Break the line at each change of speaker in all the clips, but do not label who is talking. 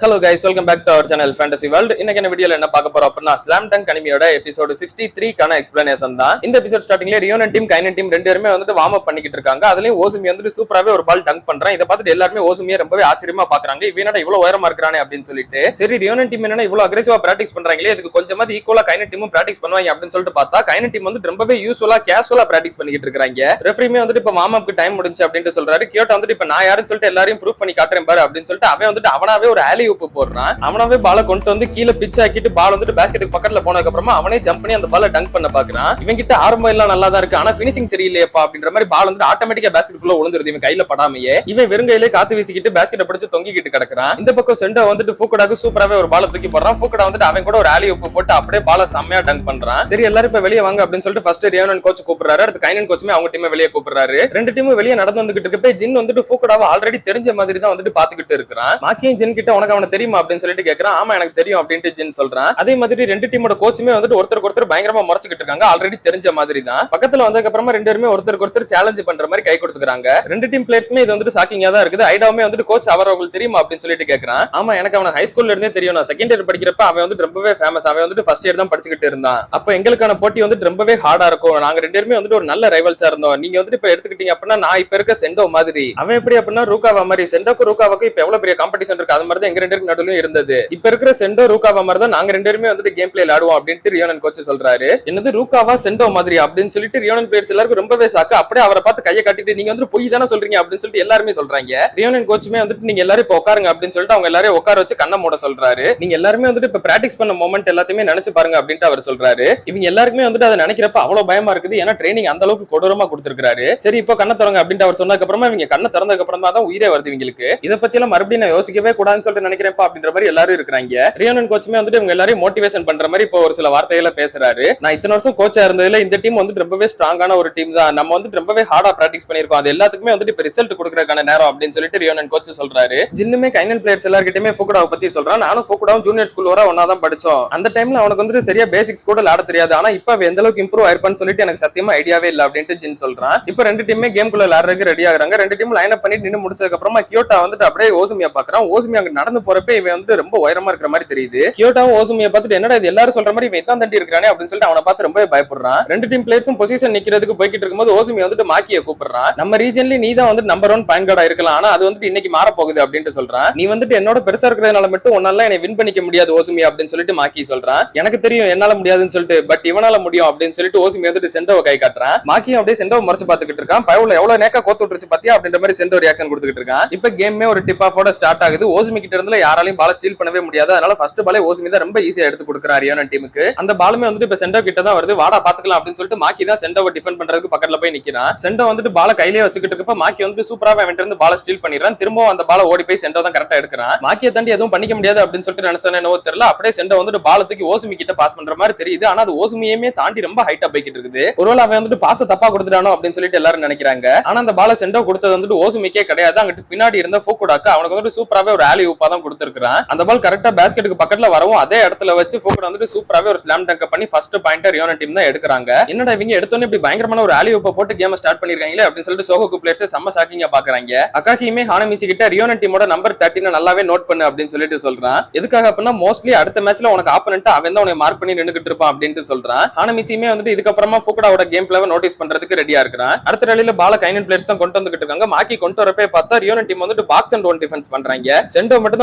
Hello guys, welcome back to our channel Fantasy World. இன்னைக்கு என்ன வீடியோல என்ன பார்க்க போறோம் அப்படினா Slam Dunk அனிமியோட எபிசோட் 63 கான எக்ஸ்பிளனேஷன் தான். இந்த எபிசோட் ஸ்டார்டிங்ல ரியோனன் டீம் கைனன் டீம் ரெண்டு பேருமே வந்துட்டு வார்ம் அப் பண்ணிக்கிட்டு இருக்காங்க. அதுலயும் ஓசுமி வந்துட்டு சூப்பராவே ஒரு பால் டங்க் பண்றான். இத பார்த்துட்டு எல்லாரும் ஓசுமியை ரொம்பவே ஆச்சரியமா பாக்குறாங்க. இவனடா இவ்வளவு உயரமா இருக்கானே அப்படின்னு சொல்லிட்டு சரி ரியோனன் டீம் என்னன்னா இவ்வளவு அக்ரெசிவா பிராக்டிஸ் பண்றாங்களே இதுக்கு கொஞ்சமாவது ஈக்குவலா கைனன் டீமும் பிராக்டிஸ் பண்ணுவாங்க அப்படின்னு சொல்லிட்டு பார்த்தா கைனன் டீம் வந்து ரொம்பவே யூஸ்ஃபுல்லா கேஷுவலா பிராக்டிஸ் பண்ணிக்கிட்டு இருக்காங்க. ரெஃபரிமே வந்துட்டு இப்ப வார்ம் அப்க்கு டைம் முடிஞ்சு அப்படின்னு சொல்றாரு. கியோட்டா வந்துட்டு இப்ப நான் யாருன்னு சொல்லிட்டு எல்லாரையும் ப்ரூஃப் பண்ணி காட்டுறேன் பாரு அப்படின்னு சொல்லிட்டு அவன் வந்துட்டு அவனாவே ஒரு ஆலி ஊப் போடுறான். அவனாவே பால கொண்டு வந்து கீழே பிச் ஆக்கிட்டு பால் வந்துட்டு பேஸ்கெட்டுக்கு பக்கத்துல போனதுக்கு அப்புறமா அவனே ஜம்ப் பண்ணி அந்த பால டங்க் பண்ண பாக்குறான். இவன் கிட்ட ஆரம்பம் எல்லாம் நல்லா தான் இருக்கு, ஆனா பினிஷிங் சரியில்லையப்பா அப்படின்ற மாதிரி பால் வந்து ஆட்டோமேட்டிக்கா பேஸ்கெட்டுக்குள்ள விழுந்துருது இவன் கையில படாமையே. இவன் வெறுங்கையிலே காத்து வீசிக்கிட்டு பேஸ்கெட்டை பிடிச்சு தொங்கிக்கிட்டு கிடக்குறான். இந்த பக்கம் செண்டோ வந்துட்டு ஃபூக்கடாக்கு சூப்பராவே ஒரு பால தூக்கி போடுறான். ஃபூக்கடா வந்துட்டு அவன் கூட ஒரு ஆலி உப்பு போட்டு அப்படியே பால செம்மையா டங்க் பண்றான். சரி எல்லாரும் இப்ப வெளியே வாங்க அப்படின்னு சொல்லிட்டு ஃபர்ஸ்ட் ரியோனன் கோச் கூப்பிடுறாரு. அடுத்து கைனன் கோச்சுமே அவங்க டீமை வெளியே கூப்பிடுறாரு. ரெண்டு டீமும் வெளியே நடந்து வந்துகிட்டு இருக்கப்ப ஜின் வந்துட்டு ஃபூக்கடாவை ஆல்ரெடி தெரிஞ்ச மாதிரி தான் வந்துட்டு பாத்துக்கிட்டு இருக்கிறான். மாக்கியும் ஜின் கிட்ட உனக்கு அவனை தெரியுமா அப்படின்னு சொல்லிட்டு கேக்குறான். ஆமா எனக்கு தெரியும் அப்படின்ட்டு ஜின் சொல்றான். அதே மாதிரி ரெண்டு டீமோட கோச்சுமே வந்துட்டு ஒருத்தருக்கு ஒருத்தர் பயங்கரமா முறைச்சிட்டு இருக்காங்க. ஆல்ரெடி தெரிஞ்ச மாதிரி தான். பக்கத்துல வந்ததுக்கு அப்புறமா ரெண்டு பேருமே ஒருத்தருக்கு ஒருத்தர் சேலஞ்ச் பண்ற மாதிரி கை கொடுத்துக்கிறாங்க. ரெண்டு டீம் பிளேயர்ஸ்மே இது வந்துட்டு ஷாக்கிங்கா தான் இருக்குது. ஐடாவுமே வந்துட்டு கோச் அவர் உங்களுக்கு தெரியுமா அப்படின்னு சொல்லிட்டு கேக்குறான். ஆமா எனக்கு அவன ஹை ஸ்கூல்ல இருந்தே தெரியும். நான் செகண்ட் இயர் படிக்கிறப்ப அவன் வந்துட்டு ரொம்பவே ஃபேமஸ். அவன் வந்துட்டு ஃபர்ஸ்ட் இயர் தான் படிச்சுக்கிட்டு இருந்தான். அப்ப எங்களுக்கான போட்டி வந்துட்டு ரொம்பவே ஹார்டா இருக்கும். நாங்க ரெண்டு பேருமே வந்துட்டு ஒரு நல்ல ரைவல்ஸா இருந்தோம். நீங்க வந்துட்டு இப்ப எடுத்துக்கிட்டீங்க அப்படின்னா நான் இப்ப இருக்க செண்டோ மாதிரி அவன் எப்படி அப்படின்னா ரூகாவா மாதிரி. செண்டோக்கு ரூகாவுக்கு இப்ப எவ்வளவு பெரிய காம்படிஷன் இருக்கு அது மாதிரி தான் எங்க ரெண்டு பேருக்கு நடுவுல இருந்தது. இப்ப இருக்கிற செண்டோ ரூகாவா மாதிரி தான் நாங்க ரெண்டு பேருமே வந்துட்டு கேம் பிளே விளையாடுவோம் அப்படின்ட்டு ரியோனன் கோச் சொல்றாரு. என்னது ரூகாவா செண்டோ மாதிரி அப்படின்னு சொல்லிட்டு ரியோனன் பிளேயர்ஸ் எல்லாருக்கும் ரொம்பவே ஷாக்கு. அப்படியே அவரை பார்த்து கையை காட்டிட்டு நீங்க வந்து பொய் தானே சொல்றீங்க அப்படின்னு சொல்லிட்டு எல்லாருமே சொல்றாங்க. ரியோனன் கோச்சுமே வந்துட்டு நீங்க எல்லாரும் இப்ப உட்காருங்க அப்படின்னு சொல்லிட்டு அவங்க எல்லாரும் உட்கார வச்சு கண்ணை மூட சொல்றாரு. நீங்க எல்லாருமே வந்துட்டு இப்ப பிராக்டிஸ் பண்ண மொமெண்ட் எல்லாத்தையுமே நினைச்சு பாருங்க அப்படின்ட்டு அவர் சொல்றாரு. இவங்க எல்லாருக்குமே வந்துட்டு அதை நினைக்கிறப்ப அவ்வளவு பயமா இருக்குது. ஏன்னா ட்ரைனிங் அந்த அளவுக்கு கொடூரமா கொடுத்திருக்காரு. சரி இப்போ கண்ணை திறங்க அப்படின்ட்டு அவர் சொன்னதுக்கு அப்புறமா இவங்க கண்ணை திறந்ததுக்கு அப்புறமா தான் உயிரே வருது இவங்களுக்கு. இதை பத்தி எல்லாம் மறுபடியும் நான் யோசிக்கவே கூடாதுன்னு சொல்லிட்டு நினைக்கிறேன்ப்பா அப்படின்ற மாதிரி எல்லாரும் இருக்காங்க. ரியோனன் கோச்சுமே வந்துட்டு இவங்க எல்லாரையும் மோட்டிவேஷன் பண்ற மாதிரி இப்போ ஒரு சில வார்த்தைகளை பேசுறாரு. நான் இத்தனை வருஷம் கோச்சா இருந்ததுல இந்த டீம் வந்து ரொம்பவே ஸ்ட்ராங்கான ஒரு டீம் தான். நம்ம வந்து ரொம்பவே ஹார்டா பிராக்டிஸ் பண்ணிருக்கோம். அது எல்லாத்துக்குமே வந்து இப்ப ரிசல்ட் கொடுக்கறதுக்கான நேரம் அப்படின்னு சொல்லிட்டு ரியோனன் கோச் சொல்றாரு. ஜின்னுமே கைனன் பிளேயர்ஸ் எல்லார்கிட்டயுமே ஃபூக்கடாவை பத்தி சொல்றான். நானும் ஃபூக்கடாவும் ஜூனியர் ஸ்கூல் வர ஒன்னா தான் படிச்சோம். அந்த டைம்ல அவனுக்கு வந்து சரியா பேசிக்ஸ் கூட விளையாட தெரியாது. ஆனா இப்ப எந்த அளவுக்கு இம்ப்ரூவ் ஆயிருப்பான்னு சொல்லிட்டு எனக்கு சத்தியமா ஐடியாவே இல்ல அப்படின்ட்டு ஜின் சொல்றான். இப்ப ரெண்டு டீமே கேம் குள்ள விளையாடுறதுக்கு ரெடி ஆகுறாங்க. ரெண்டு டீம் லைன் அப் பண்ணிட்டு நின்னு முடிச்சதுக்கு அப்புறமா கியோட்டா வந்துட்டு அப்படியே ஓசுமியா பாக்குறான். ஓசுமி அங்க நடந்து போறப்ப இவன் வந்து ரொம்ப உயரமா இருக்கிற மாதிரி தெரியுது. கியோட்டாவும் ஓசுமியை பார்த்துட்டு என்னடா இது எல்லாரும் சொல்ற மாதிரி இவன் தான் தண்டி இருக்கிறானே அப்படின்னு சொல்லிட்டு அவனை பார்த்து ரொம்ப பயப்படுறான். ரெண்டு டீம் பிளேயர்ஸும் பொசிஷன் நிக்கிறதுக்கு போய்கிட்டு இருக்கும்போது ஓசுமி வந்துட்டு மாக்கியை கூப்பிடுறான். நம்ம ரீஜன்ல நீ தான் வந்து நம்பர் 1 பாயிண்ட் கார்டா இருக்கலாம், ஆனா அது வந்துட்டு இன்னைக்கு மாற போகுது அப்படின்ட்டு சொல்றான். நீ வந்துட்டு என்னோட பெருசா இருக்கிறதுனால மட்டும் உன்னால என்னை வின் பண்ணிக்க முடியாது ஓசுமி அப்படின்னு சொல்லிட்டு மாக்கி சொல்றான். எனக்கு தெரியும் என்னால முடியாதுன்னு சொல்லிட்டு, பட் இவனால முடியும் அப்படின்னு சொல்லிட்டு ஓசுமி வந்துட்டு செண்டோவை கை காட்டுறான். மாக்கியும் அப்படியே செண்டோவை மறைச்சு பாத்துக்கிட்டு இருக்கான். பயவுல எவ்வளவு நேக்கா கோத்து விட்டுருச்சு பாத்தியா அப்படின்ற மாதிரி செண்டோ ரியாக்ஷன் கொடுத்துக்கிட்டு இருக்கான். இப்ப கேமே ஒரு டிப் ஆஃபோட ஸ்டார்ட் ஆகுது. ஓசுமி கிட்ட இருந்து யாராலையும் பால ஸ்டீல் பண்ணவே முடியாது. அதனால ஃபர்ஸ்ட் பாலே ஓசுமி தான் ரொம்ப ஈஸியா எடுத்து கொடுக்குறான் ரியோனன் டீமுக்கு. அந்த பாலுமே வந்துட்டு இப்ப செண்டோ கிட்ட தான் வருது. வாடா பாத்துக்கலாம் அப்படின்னு சொல்லிட்டு மாக்கி தான் செண்டோவை டிஃபெண்ட் பண்றதுக்கு பக்கத்துல போய் நிக்கிறான். செண்டோ வந்துட்டு பால கையிலேயே வச்சுக்கிட்டு இருக்கப்ப மாக்கி வந்துட்டு சூப்பராவே அவன் இருந்து பால ஸ்டீல் பண்ணிடுறான். திரும்பவும் அந்த பால ஓடி போய் செண்டோ தான் கரெக்டா எடுக்கிறான். மாக்கியை தாண்டி எதுவும் பண்ணிக்க முடியாது அப்படின்னு சொல்லிட்டு நினைச்சானே என்னவோ தெரியல. அப்படியே செண்டோ வந்துட்டு பால தூக்கி ஓசுமி கிட்ட பாஸ் பண்ற மாதிரி தெரியுது. ஆனா அது ஓசுமியுமே தாண்டி ரொம்ப ஹைட்டா போய்கிட்டு இருக்குது. ஒருவேளை அவன் வந்துட்டு பாச தப்பா கொடுத்துட்டானோ அப்படின்னு சொல்லிட்டு எல்லாரும் நினைக்கிறாங்க. ஆனா அந்த பால செண்டோ கொடுத்தது வந்துட்டு ஓசுமிக்கே கிடையாது. அங்கிட்டு பின்னாடி இருந்த ஃபூக்குடாக்கு அவனுக்கு வந்துட்டு சூப்பராவே ஒரு ஆலி ஊப்பா தான் கொடுத்திருக்கான். அந்த பால் கரெக்டா பேஸ்கெட்டுக்கு பக்கத்துல வரவும் அதே இடத்துல வச்சு ஃபூக்குடா வந்துட்டு சூப்பராவே ஒரு ஸ்லாம் டங்க் பண்ணி ஃபர்ஸ்ட் பாயிண்ட் ரியோனன் டீம் தான் எடுக்கிறாங்க. என்னடா இவங்க எடுத்தோன்னே இப்படி பயங்கரமான ஒரு ஆலி ஊப்பை போட்டு கேம் ஸ்டார்ட் பண்ணிருக்காங்களே அப்படின்னு சொல்லிட்டு சோகோகு பிளேயர்ஸ் செம்ம ஷாக்கிங்கா பாக்குறாங்க. அகாஹிமே ஹானமிச்சி கிட்ட ரியோனன் டீமோட நம்பர் 13 நல்லாவே நோட் பண்ணு அப்படின்னு சொல்லிட்டு சொல்றான். எதுக்காக அப்படின்னா மோஸ்ட்லி அடுத்த மேட்ச்ல உனக்கு ஆப்போனன்ட் அவன் தான் உன்னை மார்க் பண்ணி நின்னுகிட்டு இருப்பான் அப்படின்ட்டு சொல்றான். ஹானமிச்சியுமே வந்துட்டு இதுக்கப்புறமா ஃபூக்குடாவோட கேம் பிளேவை நோட்டீஸ் பண்றதுக்கு ரெடியா இருக்கிறான். அடுத்த ரேலில பால கைனன் பிளேயர்ஸ் தான் கொண்டு வந்துகிட்டு இருக்காங்க. மாக்கி கொண்டு வரப்பே பார்த்தா ரியோனன் டீம் வந்துட்டு பாக்ஸ் அண்ட் 1 டிஃபென்ஸ் பண்றாங்க. செண்டோ மட்டும்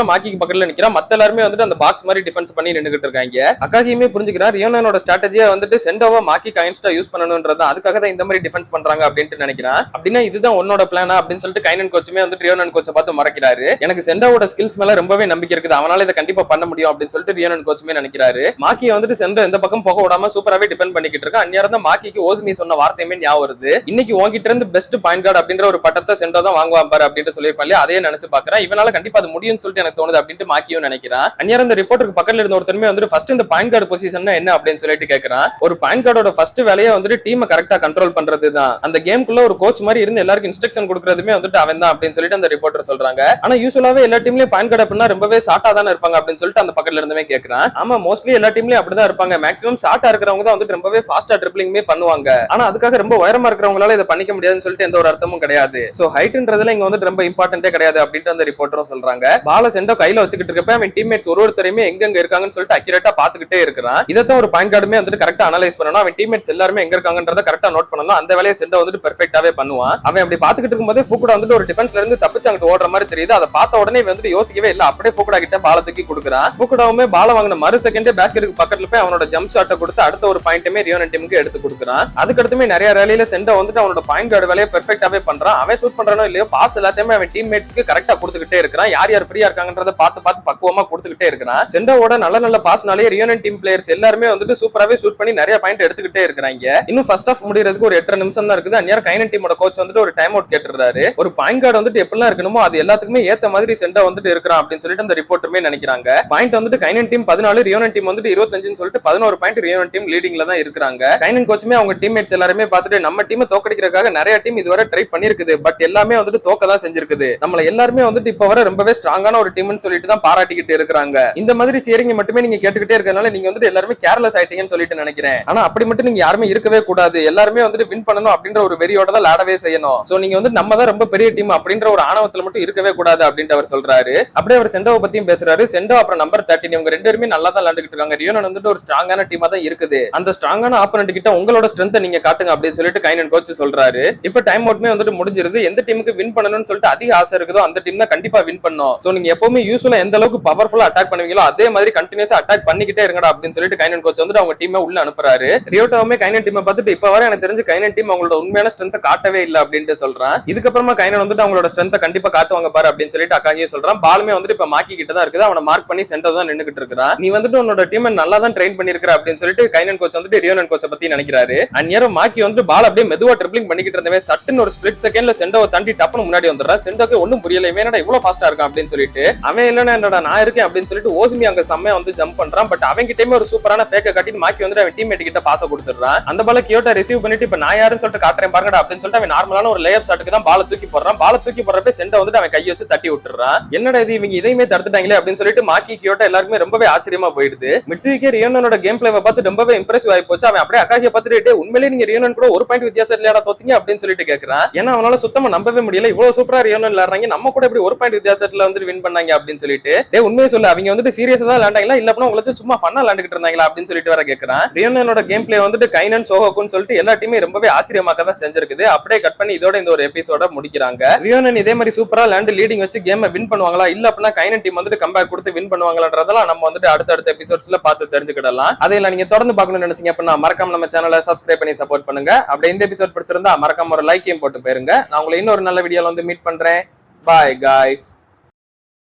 தான் மாக்கிக்கு பக்கத்துல நிக்கிறான். மத்த எல்லாருமே வந்துட்டு அந்த பாக்ஸ் மாதிரி டிஃபென்ஸ் பண்ணி நின்னுகிட்டு இருக்காங்க. அகாஹிமே புரிஞ்சுக்கிறான் ரியோனனோட ஸ்ட்ராட்டஜியா வந்துட்டு செண்டோவை மாக்கி அகைன்ஸ்டா யூஸ் பண்ணணும்ன்றது அதுக்காக தான் இந்த மாதிரி டிஃபென்ஸ் பண்றாங்க அப்படின்ட்டு நினைக்கிறான். அப்படின்னா இதுதான் உன்னோட பிளானா அப்படின்னு சொல்லிட்டு கைனன் கோச்சுமே வந்துட்டு ரியோனன் கோச்சை பார்த்து மறக்கிறாரு. எனக்கு செண்டோவோட ஸ்கில்ஸ் மேல ரொம்பவே நம்பிக்கை இருக்குது, அவனால இதை கண்டிப்பா பண்ண முடியும் அப்படின்னு சொல்லிட்டு ரியோனன் கோச்சுமே நினைக்கிறாரு. மாக்கியை வந்துட்டு செண்டோ இந்த பக்கம் போக விடாம சூப்பராவே டிஃபெண்ட் பண்ணிக்கிட்டு இருக்கான். அந்நேரம் தான் மாக்கிக்கு ஓசுமி சொன்ன வார்த்தையுமே ஞாபகம் வருது. இன்னைக்கு உங்ககிட்ட இருந்து பெஸ்ட் பாயிண்ட் கார்டு அப்படின்ற ஒரு பட்டத்தை செண்டோ தான் வாங்குவான் பாரு அப்படின்ட்டு சொல்லியிருப்பாங்க. அதே நினைச்சு பாக்குறேன். இவனால கண்டிப்பா அது முடியும்னு சொல்லிட்டு எனக்கு தோணுது அப்படின்ட்டு மாக்கியும் நினைக்கிறான். அந்நேரம் இந்த ரிப்போர்ட்டருக்கு பக்கத்துல இருந்த ஒருத்தருமே வந்துட்டு ஃபர்ஸ்ட் இந்த பாயிண்ட் கார்டு பொசிஷன் என்ன அப்படின்னு சொல்லிட்டு கேட்கறான். ஒரு பாயிண்ட் கார்டோட ஃபர்ஸ்ட் வேலையை வந்துட்டு டீமை கரெக்டா கண்ட்ரோல் பண்றது தான். அந்த கேம்குள்ள ஒரு கோச் மாதிரி இருந்து எல்லாருக்கும் இன்ஸ்ட்ரக்ஷன் கொடுக்கறதுமே வந்துட்டு அவன் தான் அப்படின்னு சொல்லிட்டு அந்த ரிப்போர்ட்டர் சொல்றாங்க. ஆனா யூசுவலாவே எல்லா டீம்லயும் பாயிண்ட் கார்டு அப்படின்னா ரொம்பவே ஷார்ட்டா தானே இருப்பாங்க அப்படின்னு சொல்லிட்டு அந்த பக்கத்துல இருந்தவே கேட்கறான். ஆமா மோஸ்ட்லி எல்லா டீம்லயும் அப்படிதான் இருப்பாங்க. மேக்ஸிமம் ஷார்ட்டா இருக்கிறவங்க தான் வந்துட்டு ரொம்பவே ஃபாஸ்டா ட்ரிப்ளிங்மே பண்ணுவாங்க. ஆனா அதுக்காக ரொம்ப உயரமா இருக்கிறவங்களால இதை பண்ணிக்க முடியாதுன்னு சொல்லிட்டு எந்த ஒரு அர்த்தமும் கிடையாது. சோ ஹைட்ன்றதுல இங்க வந்துட்டு ரொம்ப இம்பார்ட்டன்டே கிடையாது அப்படின்ட்டு அந்த ரிப்போர்ட்டரும் சொல்றாங்க. பால சென்டர் சென்டோ கையில வச்சுக்கிட்டு இருக்கப்ப அவன் டீம்மேட்ஸ் ஒருத்தரையுமே எங்க இருக்காங்கன்னு சொல்லிட்டு அக்யூரேட்டா பாத்துக்கிட்டே இருக்கிறான். இதான் ஒரு பாயிண்ட் கார்டுமே வந்துட்டு கரெக்டா அனலைஸ் பண்ணணும். அவன் டீம்மேட்ஸ் எல்லாருமே எங்க இருக்காங்கன்றத கரெக்டா நோட் பண்ணணும். அந்த வேலையை சென்டோ வந்துட்டு பெர்ஃபெக்ட்டாவே பண்ணுவான். அவன் அப்படி பாத்துக்கிட்டு இருக்கும்போது ஃபுகுடா வந்துட்டு ஒரு டிஃபென்ஸ்ல இருந்து தப்பிச்சு அங்கிட்டு ஓடுற மாதிரி தெரியுது. அதை பார்த்த உடனே வந்துட்டு யோசிக்கவே இல்ல, அப்படியே ஃபுகுடா கிட்ட பால தூக்கி கொடுக்குறான். ஃபுகுடாவுமே பால வாங்கின மறு செகண்டே பேஸ்கெட்டுக்கு பக்கத்துல போய் அவனோட ஜம்ப் ஷாட்டை கொடுத்து அடுத்த ஒரு பாயிண்ட்டுமே ரியோனன் டீமுக்கு எடுத்து கொடுக்குறான். அதுக்கடுத்துமே நிறைய ரேலியில சென்டோ வந்துட்டு அவனோட பாயிண்ட் கார்டு வேலையை பெர்ஃபெக்ட்டாவே பண்றான். அவன் ஷூட் பண்றானோ இல்லையோ பாஸ் எல்லாத்தையுமே அவன் டீம்மேட்ஸ்க்கு கரெக்டா கொடுத்துக்கிட்டே இருக்கிறான். யார் யார் ஃப்ரீயா இருக்காங்கன்றத பார்த்து பக்குவமா கொடுத்துக்கிட்டே இருக்கிறான். சென்டோவோட நல்ல பாஸ்னாலே ரியோனன் டீம் பிளேயர்ஸ் எல்லாருமே வந்துட்டு சூப்பராவே ஷூட் பண்ணி நிறைய பாயிண்ட் எடுத்துக்கிட்டே இருக்காங்க. இன்னும் ஃபர்ஸ்ட் ஆஃப் முடியறதுக்கு ஒரு 8 நிமிஷம் தான் இருக்குது. அந்நேரம் கைனன் டீமோட கோச் வந்துட்டு ஒரு டைம் அவுட் கேட்டுறாரு. ஒரு பாயிண்ட் கார்டு வந்துட்டு எப்படிலாம் இருக்கணுமோ அது எல்லாத்துக்குமே ஏத்த மாதிரி சென்டோ வந்துட்டு இருக்கிறான் அப்படின்னு சொல்லிட்டு அந்த ரிப்போர்ட்டருமே நினைக்கிறாங்க. பாயிண்ட் வந்துட்டு கைனன் டீம் 14, ரியோனன் டீம் வந்துட்டு 25 சொல்லிட்டு 11 பாயிண்ட் ரியோனன் டீம் லீடிங்ல தான் இருக்காங்க. கைனன் கோச்சுமே அவங்க டீம்மேட்ஸ் எல்லாருமே பார்த்துட்டு நம்ம டீமை தோக்கடிக்கிறதுக்காக நிறைய டீம் இதுவரை ட்ரை பண்ணிருக்குது, பட் எல்லாமே வந்துட்டு தோக்க தான் செஞ்சிருக்குது. நம்மள எல்லாருமே வந்துட்டு இப்ப வர ரொம்பவே ஸ்ட்ராங்கான ஒரு டீம்னு சொல்லிட்டு தான் பாராட்டிக்கிட்டு இருக்காங்க. இந்த மாதிரி சேரிங்க மட்டுமே நீங்க கேட்டுக்கிட்டே இருக்கனால நீங்க வந்துட்டு எல்லாருமே கேர்லெஸ் ஆயிட்டீங்கன்னு சொல்லிட்டு நினைக்கிறேன். ஆனா அப்படி மட்டும் நீங்க யாருமே இருக்கவே கூடாது. எல்லாருமே வந்துட்டு வின் பண்ணணும் அப்படின்ற ஒரு வெறியோட தான் விளையாடவே செய்யணும். சோ நீங்க வந்து நம்ம தான் ரொம்ப பெரிய டீம் அப்படின்ற ஒரு ஆணவத்துல மட்டும் இருக்கவே கூடாது அப்படின்ட்டு அவர் சொல்றாரு. அப்படியே அவர் சென்டோவை பத்தியும் பேசுறாரு. சென்டோ அப்புறம் நம்பர் 13 இவங்க ரெண்டு பேருமே நல்லா தான் விளையாண்டுட்டு இருக்காங்க. ரியோனன் வந்துட்டு ஒரு ஸ்ட்ராங்கான டீமா தான் இருக்குது. அந்த ஸ்ட்ராங்கான ஆப்போனன்ட் கிட்ட உங்களோட ஸ்ட்ரென்த்தை நீங்க காட்டுங்க அப்படின்னு சொல்லிட்டு கைனன் கோச் சொல்றாரு. இப்ப டைம் அவுட்மே வந்துட்டு முடிஞ்சிருது. எந்த டீமுக்கு வின் பண்ணணும்னு சொல்லிட்டு அதிக ஆசை இருக்குதோ அந்த டீம் தான் கண்டிப்பா வின் பண்ணும். சோ நீங்க எப்பவுமே யூசுவலா எந்த அளவுக்கு பவர்ஃபுல்லா அட்டாக் பண்ணுவீங்களோ அதே மாதிரி கண்டினியூஸா அட்டாக் பண்ணிக்கிட்டே இருங்கடா அப்படின்னு சொல்லிட்டு கைனன் கோச் வந்துட்டு அவங்க டீமை உள்ள அனுப்புறாரு. ரியோட்டாவுமே கைனன் டீமை பார்த்துட்டு இப்ப வர எனக்கு தெரிஞ்சு கைனன் டீம் அவங்களோட உண்மையான ஸ்ட்ரென்த்தை காட்டவே இல்லை அப்படின்ட்டு சொல்றான். இதுக்கப்புறமா கைனன் வந்துட்டு அவங்களோட ஸ்ட்ரென்த்தை கண்டிப்பா காட்டுவாங்க பாரு அப்படின்னு சொல்லிட்டு அக்காங்கியே சொல்றான். பாலுமே வந்துட்டு இப்ப மாக்கி கிட்ட தான் இருக்குது. அவனை மார்க் பண்ணி சென்டர் தான் நின்னுகிட்டு இருக்கான். நீ வந்துட்டு உன்னோட டீம் நல்லா தான் ட்ரெயின் பண்ணிருக்கிற அப்படின்னு சொல்லிட்டு கைனன் கோச் வந்துட்டு ரியோனன் கோச்சை பத்தி நினைக்கிறாரு. அந்நேரம் மாக்கி வந்துட்டு பால் அப்படியே மெதுவா ட்ரிப்ளிங் பண்ணிக்கிட்டு இருந்தவன் சட்டுன்னு ஒரு ஸ்பிளிட் செகண்ட்ல சென்டோவை தாண்டி டப்புன்னு முன்னாடி வந்துடுறான். சென்டோக்கு ஒன்னும் புரியல, இவன் என்னடா இவ்வளவு ஃபாஸ்டா இருக்கான் அப்படின்னு சொல்லிட்டு அவன் இல்லன்னா என்னடா நான் இருக்கேன் அப்படின்னு சொல்லிட்டு ஓசிமி அங்க செம்மையா வந்து ஜம்ப் பண்றான். பட் அவன் கிட்டயுமே ஒரு சூப்பரான ஃபேக்க காட்டிட்டு மாக்கி வந்து அவன் டீம்மேட் கிட்ட பாஸ் கொடுத்துறான். அந்த பால கியோட்டா ரிசீவ் பண்ணிட்டு இப்ப நான் யாருன்னு சொல்லிட்டு காட்டுறேன் பாருங்கடா அப்படின்னு சொல்லிட்டு அவன் நார்மலான ஒரு லேஅப் ஷாட்டுக்கு தான் பால தூக்கி போடுறான். பால தூக்கி போடுறப்ப சென்டோ வந்துட்டு அவன் கையை வச்சு தட்டி விட்டுறான். என்னடா இது இவங்க இதையுமே தடுத்துட்டாங்களே அப்படின்னு சொல்லிட்டு மாக்கி கியோட்டா எல்லாருக்குமே ரொம்பவே ஆச்சரியமா போயிடுது. மிட்சுகி ரியோனனோட கேம் பிளேவை பார்த்து ரொம்பவே இம்ப்ரெசிவ் ஆகி போச்சு. அவன் அப்படியே அக்காகியை பார்த்துட்டு உண்மையிலேயே நீங்க ரியோனன் கூட ஒரு பாயிண்ட் வித்தியாசம் இல்லையா தோத்தீங்க அப்படின்னு சொல்லிட்டு கேட்கறான். ஏன்னா அவனால சுத்தமா நம்பவே முடியல, இவ்வளவு சூப்பரா ரியோனன் விளையாடுறாங்க, நம்ம கூட இப்படி ஒரு பாயிண்ட் வித்தியாசத்துல வந்து வின் பண்ணாங்க அப்படின்னு சொல்லிட்டு உண்மையை சொல்லு அவங்க வந்துட்டு சீரியஸா தான் விளையாண்டாங்களா இல்ல அப்படின்னா உங்களுக்கு சும்மா ஃபன்னா விளையாண்டுட்டு இருந்தாங்களா அப்படின்னு சொல்லிட்டு வர கேட்கறான். ரியோனனோட கேம் பிளே வந்துட்டு கைனன் சோஹோக்குன்னு சொல்லிட்டு எல்லா டீமே ரொம்பவே ஆச்சரியமாக்க தான் செஞ்சிருக்குது. அப்படியே கட் பண்ணி இதோட இந்த ஒரு எபிசோட முடிக்கிறாங்க. ரியோனன் இதே மாதிரி சூப்பரா லேண்ட் லீடிங் வச்சு கேம் வின் பண்ணுவாங்களா இல்ல அப்படின்னா கைனன் டீம் வந்துட்டு கம்பேக் கொடுத்து வின் பண்ணுவாங்கன்றதெல்லாம் நம்ம வந்துட்டு அடுத்த எபிசோட்ஸ்ல பார்த்து தெரிஞ்சுக்கிடலாம். அதையெல்லாம் நீங்க தொடர்ந்து பார்க்கணும்னு நினைச்சீங்க அப்படின்னா மறக்காம நம்ம சேனலை சப்ஸ்கிரைப் பண்ணி சப்போர்ட் பண்ணுங்க. அப்படியே இந்த எபிசோட் பிடிச்சிருந்தா மறக்காம ஒரு லைக்கையும் போட்டு போயிருங்க. நான் உங்களை இன்னொரு நல்ல வீடியோல வந்து மீட் பண்றேன். Bye guys.